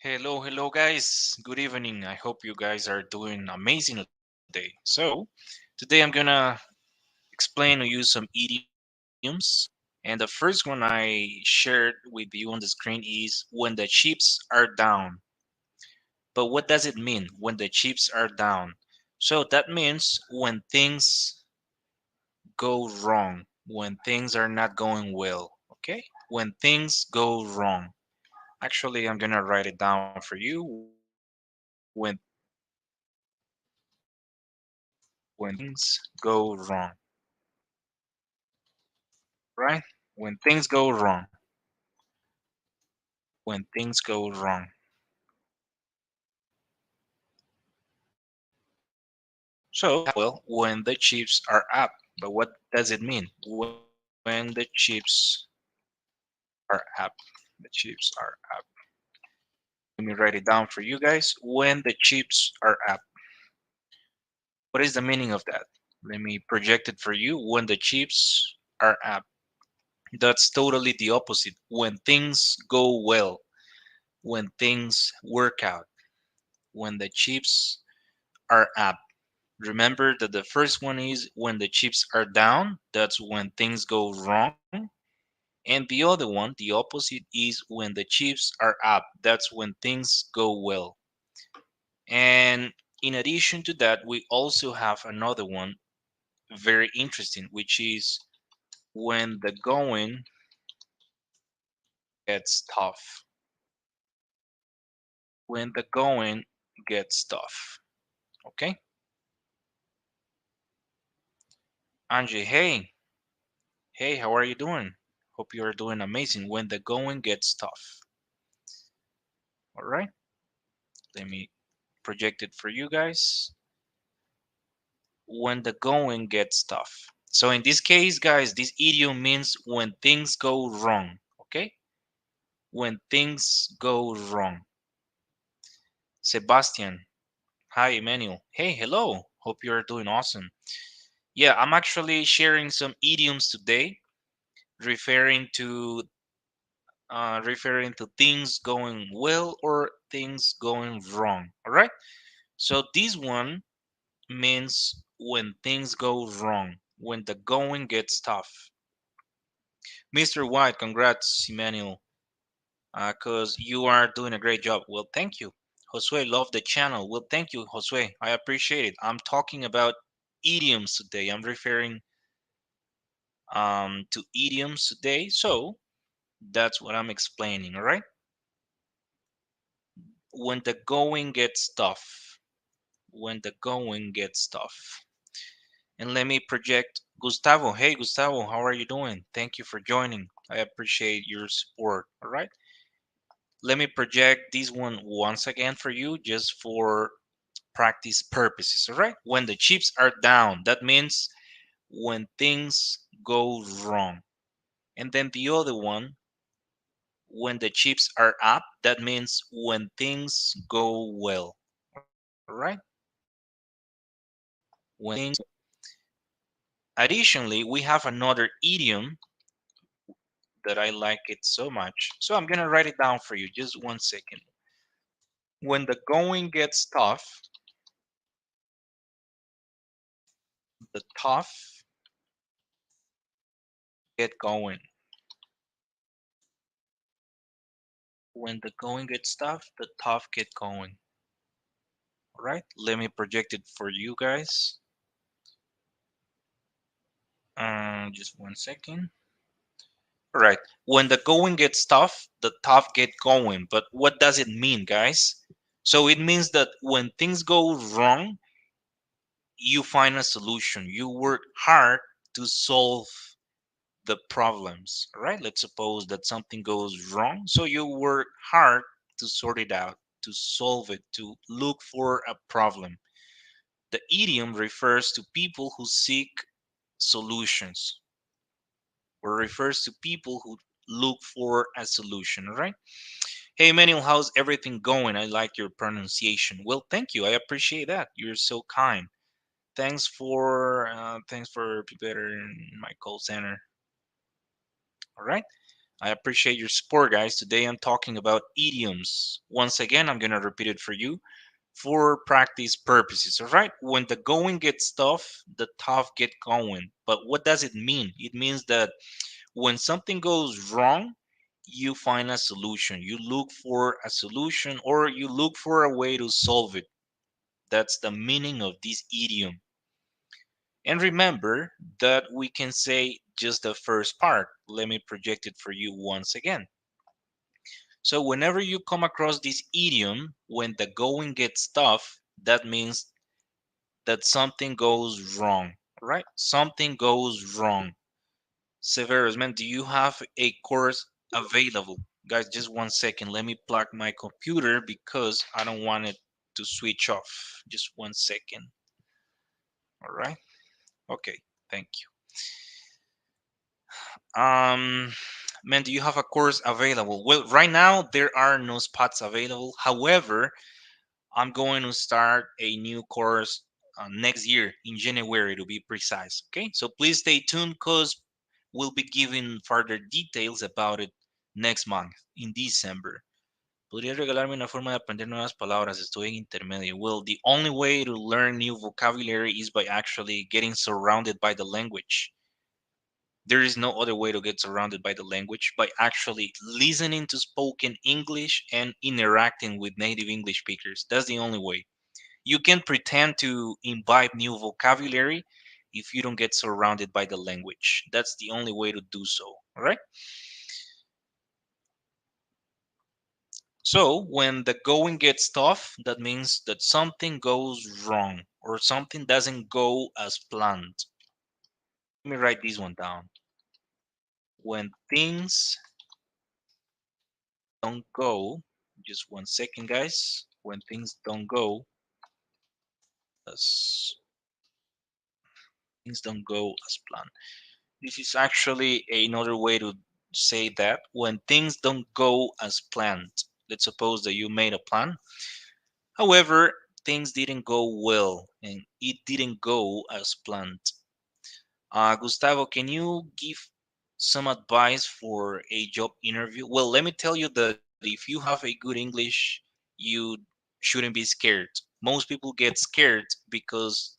Hello guys. Good evening. I hope you guys are doing amazing today. So, today I'm gonna explain to you some idioms. And the first one I shared with you on the screen is when the chips are down. But what does it mean when the chips are down? So that means when things go wrong, when things are not going well. Okay? When things go wrong. Actually, I'm gonna write it down for you. When things go wrong, right? When things go wrong, when things go wrong. So, well, when the chips are up. But what does it mean? When the chips are up. The chips are up. Let me write it down for you guys. When the chips are up. What is the meaning of that? Let me project it for you. When the chips are up. That's totally the opposite. When things go well, when things work out, when the chips are up. Remember that the first one is when the chips are down, that's when things go wrong. And the other one, the opposite, is when the chips are up, that's when things go well. And in addition to that, we also have another one very interesting, which is when the going gets tough. When the going gets tough. Okay? Angie, hey. Hey, how are you doing? Hope you are doing amazing. When the going gets tough. All right? Let me project it for you guys. When the going gets tough. So in this case, guys, this idiom means when things go wrong. Okay? When things go wrong. Sebastian. Hi, Emmanuel. Hey, hello. Hope you are doing awesome. Yeah, I'm actually sharing some idioms today referring to things going well or things going wrong. All right. So this one means when things go wrong, when the going gets tough. Mr. White, congrats, Emmanuel, because you are doing a great job. Well, thank you. Josue, love the channel. Well, thank you, Josue. I appreciate it. I'm talking about idioms today. I'm referring to idioms today. So that's what I'm explaining. All right. When the going gets tough. When the going gets tough. And let me project Gustavo. Hey, Gustavo, how are you doing? Thank you for joining. I appreciate your support. All right. Let me project this one once again for you just for practice purposes. All right. When the chips are down, that means when things go wrong. And then the other one, when the chips are up, that means when things go well. All right. When things. Additionally, we have another idiom that I like it so much. So I'm gonna write it down for you. Just 1 second. When the going gets tough, the tough get going. When the going gets tough, the tough get going. All right. Let me project it for you guys. Just 1 second. All right. When the going gets tough, the tough get going. But what does it mean, guys? So it means that when things go wrong, you find a solution. You work hard to solve the problems. All right. Let's suppose that something goes wrong. So you work hard to sort it out, to solve it, to look for a problem. The idiom refers to people who seek solutions or refers to people who look for a solution. All right. Hey, Manuel, how's everything going? I like your pronunciation. Well, thank you. I appreciate that. You're so kind. Thanks for preparing my call center. All right. I appreciate your support, guys. Today I'm talking about idioms. Once again, I'm going to repeat it for you for practice purposes. All right. When the going gets tough, the tough get going. But what does it mean? It means that when something goes wrong, you find a solution. You look for a solution or you look for a way to solve it. That's the meaning of this idiom. And remember that we can say just the first part. Let me project it for you once again. So whenever you come across this idiom, when the going gets tough, that means that something goes wrong, right? Something goes wrong. Severus, man, do you have a course available? Guys, just 1 second. Let me plug my computer because I don't want it to switch off. Just 1 second. All right. Okay. Thank you. Man, do you have a course available? Well, right now there are no spots available. However, I'm going to start a new course next year in January to be precise. Okay, so please stay tuned because we'll be giving further details about it next month in December. ¿Podría regalarme una forma de aprender nuevas palabras? Estoy en intermedio. Well, the only way to learn new vocabulary is by actually getting surrounded by the language. There is no other way to get surrounded by the language by actually listening to spoken English and interacting with native English speakers. That's the only way. You can pretend to imbibe new vocabulary if you don't get surrounded by the language. That's the only way to do so. All right. So when the going gets tough, that means that something goes wrong or something doesn't go as planned. Let me write this one down. When things don't go, just 1 second, guys. When as things don't go as planned. This is actually another way to say that when things don't go as planned. Let's suppose that you made a plan. However, things didn't go well and it didn't go as planned. Gustavo, can you give some advice for a job interview? Well, let me tell you that if you have a good English, you shouldn't be scared. Most people get scared because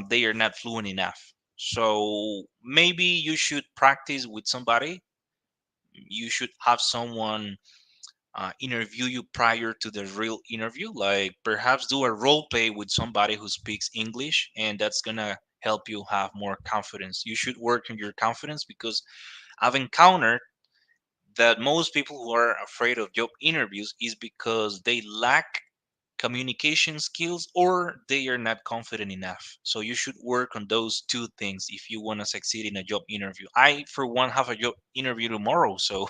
they are not fluent enough. So maybe you should practice with somebody. You should have someone interview you prior to the real interview. Like perhaps do a role play with somebody who speaks English, and that's gonna help you have more confidence. You should work on your confidence because I've encountered that most people who are afraid of job interviews is because they lack communication skills or they are not confident enough. So you should work on those two things if you want to succeed in a job interview. I, for one, have a job interview tomorrow. So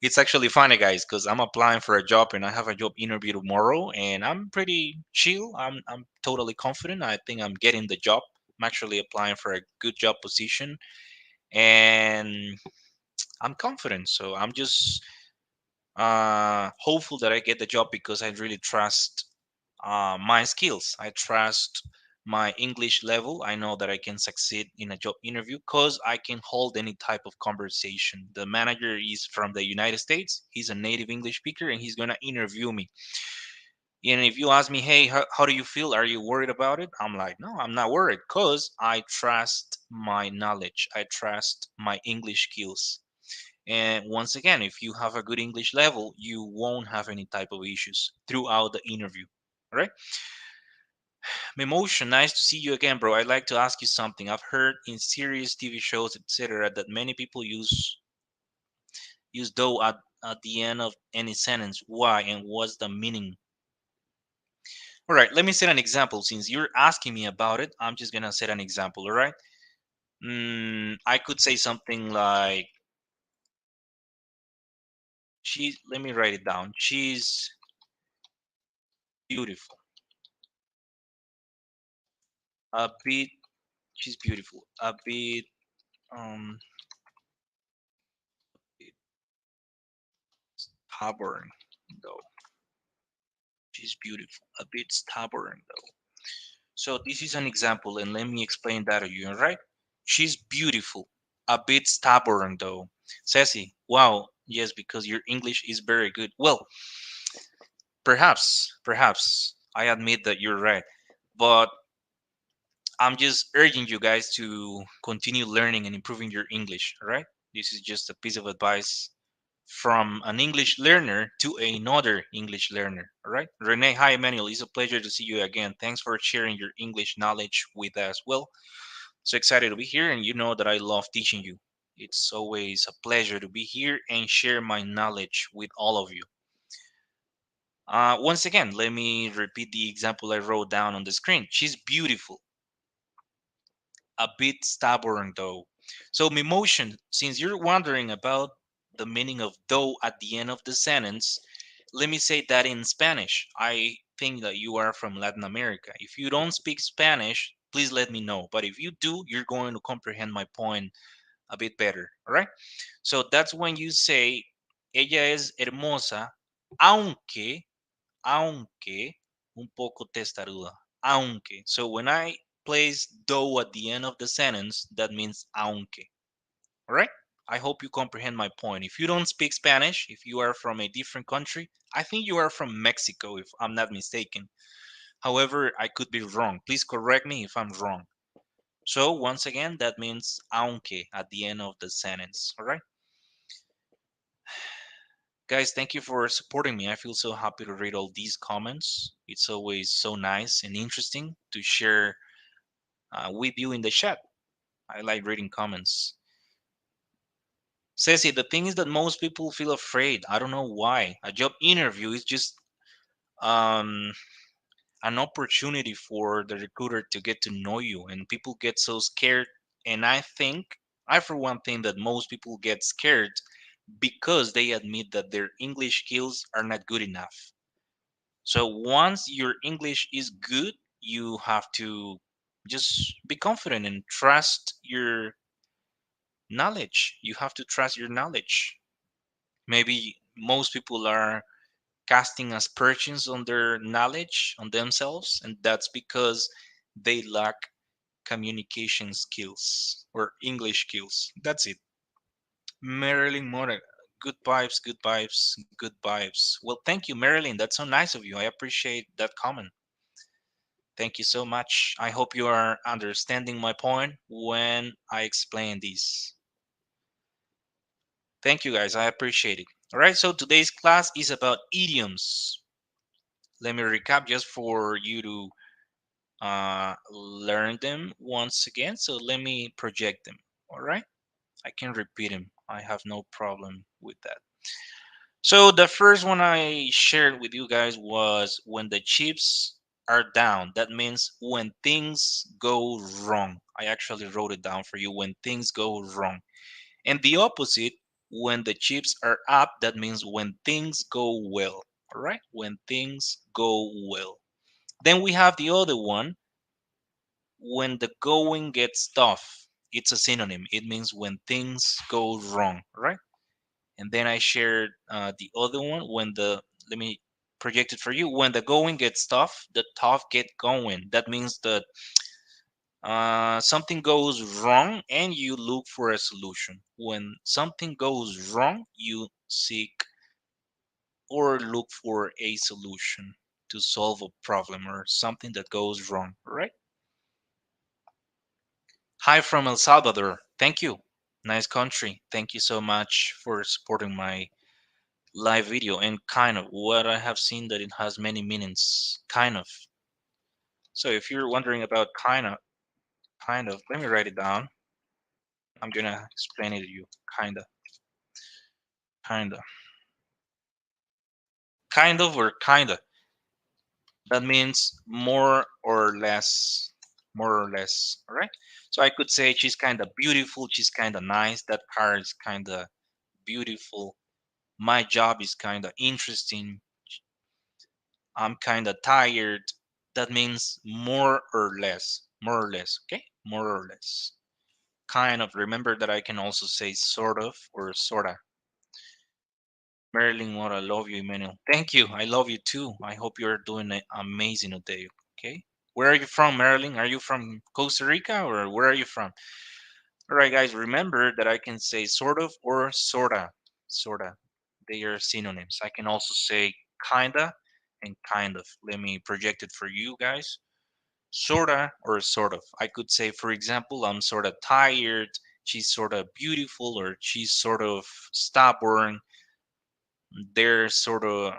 it's actually funny, guys, because I'm applying for a job and I have a job interview tomorrow and I'm pretty chill. I'm totally confident. I think I'm getting the job. I'm actually applying for a good job position and I'm confident. So I'm just hopeful that I get the job because I really trust my skills. I trust my English level. I know that I can succeed in a job interview because I can hold any type of conversation. The manager is from the United States. He's a native English speaker and he's going to interview me. And if you ask me, hey, how do you feel? Are you worried about it? I'm like, no, I'm not worried because I trust my knowledge. I trust my English skills. And once again, if you have a good English level, you won't have any type of issues throughout the interview. All right. Memotion, nice to see you again, bro. I'd like to ask you something. I've heard in series, TV shows, etc., that many people use though at the end of any sentence. Why and what's the meaning? All right, let me set an example. Since you're asking me about it, I'm just gonna set an example. All right. I could say something like she's. Let me write it down. She's beautiful. A bit. She's beautiful. A bit. Um. Stubborn though. She's beautiful. A bit stubborn though. So this is an example, and let me explain that to you. All right? She's beautiful. A bit stubborn though. Ceci, wow, yes, because your English is very good. Well, perhaps, I admit that you're right. But I'm just urging you guys to continue learning and improving your English, all right? This is just a piece of advice from an English learner to another English learner, all right? Renee, hi, Emmanuel. It's a pleasure to see you again. Thanks for sharing your English knowledge with us. Well, so excited to be here, and you know that I love teaching you. It's always a pleasure to be here and share my knowledge with all of you. Once again, let me repeat the example I wrote down on the screen. She's beautiful, a bit stubborn though. So, Mimotion, since you're wondering about the meaning of though at the end of the sentence, let me say that in Spanish. I think that you are from Latin America. If you don't speak Spanish, please let me know. But if you do, you're going to comprehend my point a bit better. All right. So that's when you say, ella es hermosa, aunque, aunque, un poco testaruda. Aunque. So when I place though at the end of the sentence, that means aunque. All right. I hope you comprehend my point. If you don't speak Spanish, if you are from a different country, I think you are from Mexico, if I'm not mistaken. However, I could be wrong. Please correct me if I'm wrong. So once again, that means aunque at the end of the sentence. All right. Guys, thank you for supporting me. I feel so happy to read all these comments. It's always so nice and interesting to share with you in the chat. I like reading comments. Ceci, the thing is that most people feel afraid. I don't know why. A job interview is just um, an opportunity for the recruiter to get to know you, and people get so scared. And I for one think that most people get scared because they admit that their English skills are not good enough. So once your English is good, you have to just be confident and trust your knowledge. You have to trust your knowledge. Maybe most people are casting aspersions on their knowledge on themselves, and that's because they lack communication skills or English skills. That's it. Marilyn Mora, good vibes, good vibes. Well, thank you, Marilyn. That's so nice of you. I appreciate that comment. Thank you so much. I hope you are understanding my point when I explain this. Thank you, guys. I appreciate it. All right, so today's class is about idioms. Let me recap just for you to learn them once again. So let me project them. All right, I can repeat them. I have no problem with that. So the first one I shared with you guys was when the chips are down. That means when things go wrong. I actually wrote it down for you. When things go wrong. And the opposite, when the chips are up, that means when things go well. All right, when things go well. Then we have the other one, when the going gets tough. It's a synonym. It means when things go wrong. All right. And then I shared the other one, when the, let me project it for you. When the going gets tough, the tough get going. That means that something goes wrong and you look for a solution. When something goes wrong, you seek or look for a solution to solve a problem or something that goes wrong, right? Hi from El Salvador. Thank you. Nice country. Thank you so much for supporting my live video. And kind of what I have seen that it has many meanings. Kind of. So if you're wondering about kind of, let me write it down. I'm gonna explain it to you. Kinda, kinda, kind of, or kinda. That means more or less, more or less. All right. So I could say she's kind of beautiful. She's kind of nice. That car is kind of beautiful. My job is kind of interesting. I'm kind of tired. That means more or less. More or less. Okay. More or less. Kind of. Remember that I can also say sort of or sorta. Marilyn, what I love you, Emmanuel. Thank you. I love you too. I hope you're doing amazing today. Okay. Where are you from, Marilyn? Are you from Costa Rica or where are you from? All right, guys, remember that I can say sort of or sorta. Sorta. They are synonyms. I can also say kinda and kind of. Let me project it for you guys. Sorta or sort of. I could say, for example, I'm sort of tired, she's sort of beautiful, or she's sort of stubborn, they're sort of,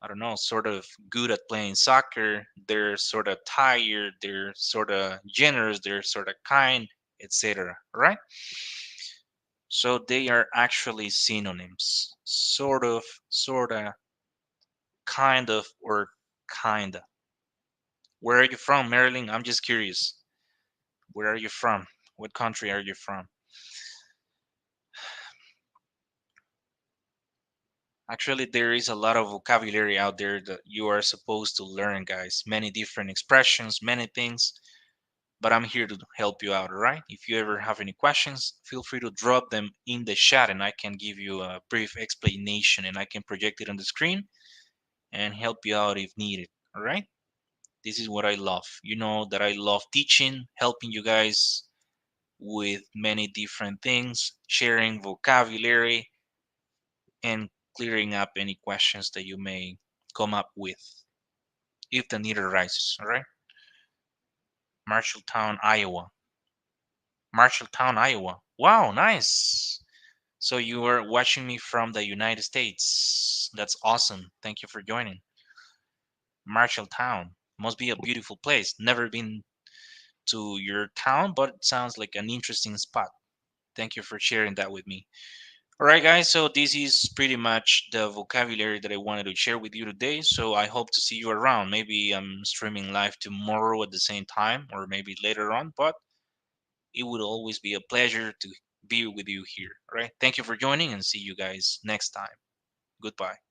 I don't know, sort of good at playing soccer, they're sort of tired, they're sort of generous, they're sort of kind, etc. Right? So they are actually synonyms. Sort of, sorta, kind of, or kinda. Where are you from, Marilyn? I'm just curious. Where are you from? What country are you from? Actually, there is a lot of vocabulary out there that you are supposed to learn, guys. Many different expressions, many things, but I'm here to help you out, all right? If you ever have any questions, feel free to drop them in the chat and I can give you a brief explanation and I can project it on the screen and help you out if needed, all right? This is what I love. You know that I love teaching, helping you guys with many different things, sharing vocabulary, and clearing up any questions that you may come up with if the need arises. All right. Marshalltown, Iowa. Marshalltown, Iowa. Wow, nice. So you are watching me from the United States. That's awesome. Thank you for joining. Marshalltown must be a beautiful place. Never been to your town, but it sounds like an interesting spot. Thank you for sharing that with me. All right, guys, so this is pretty much the vocabulary that I wanted to share with you today. So I hope to see you around. Maybe I'm streaming live tomorrow at the same time, or maybe later on, but it would always be a pleasure to be with you here. All right, thank you for joining and see you guys next time. Goodbye.